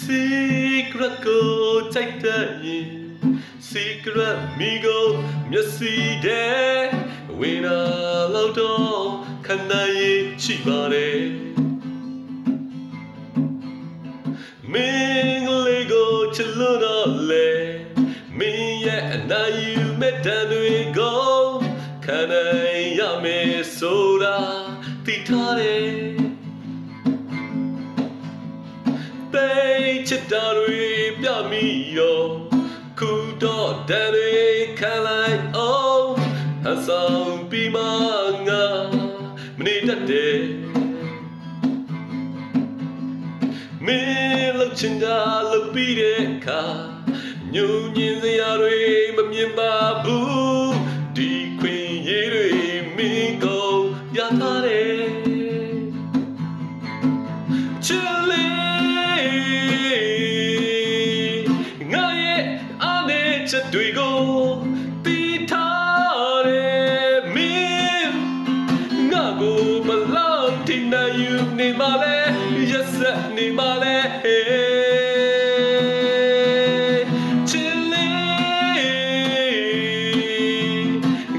Secret ကိုကြိုက်တဲ့ရင် Secret မိကိုမျက်စိတဲ့ဝင်လာလို့တော့ခဏရေးရှိပါတယ်မင်းလေးကိုချစ်လို့တော့လေမင်းရဲ့အနာယူမဲ့တန်တွေကိုခံနိုင်ရမယ်ဆိုတာသိထားတယ်တိတ်ချစ်တာတွေပြမိရောခုတော့တန်တွေခံလိုက်အောင်ဟန်ဆောင်ပြီးမှငါမနေတတ်တယ်မင်းလှချင်တာလှပြီးတဲ့အခါညူညင်စရာတွေမမြင်ပါဘူးဒီခွင်ရည်တွေမင်းကိုရထားတယ်ချစ်လေးငါရဲ့အားနဲ့ချက်တွေကိုပြီးထားတယ်မင်းငါကိုဘလောက်ထိနိုင်ယူနေပါလဲရက်ဆက်နေပါလဲချစ်လေး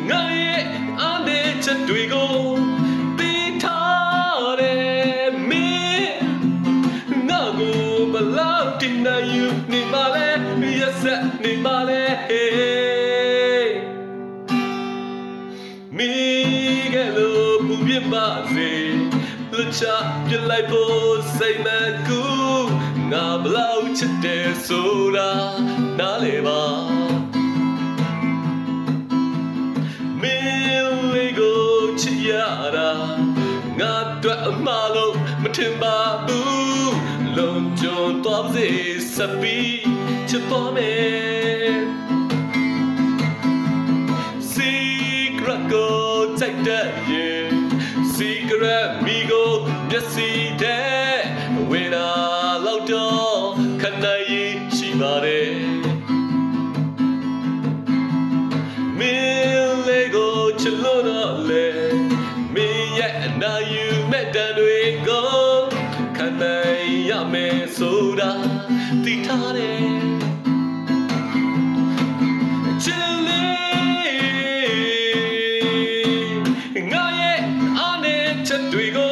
ငါရဲ့အားနဲ့ချက်တွေကိုပြီးထားတယ်မင်းငါကိုဘလောက်ထိနိုင်ယူနေပါလဲရက်ဆက်နေပါလဲမိကလေးပူပြပါစေလူချပြလိုက်ဖို့စိတ်မကူငါဘလောက်ချစ်တယ်ဆိုတာနားလေပါမင်းလေးကိုချစ်ရတာငါတို့အမှားလို့မထင်ပါဘူးလုံးကျုံတော့စေစပီးချစ်ပေါ်မယ် Secret ကိုကြိုက်တဲ့ရင် Secret မိကိုမျက်စိတဲ့ဝင်လာတော့တော့ခဏရေးရှိပါတယ်မင်းလေးကိုချစ်လို့တော့လေမင်းရဲ့အနာယူမဲ့တန်တွေကိုခံနိုင်ရမယ်ဆိုတာသိထားတယ်ချစ်လေးငါရဲ့အားနဲ့ချက်တွေကို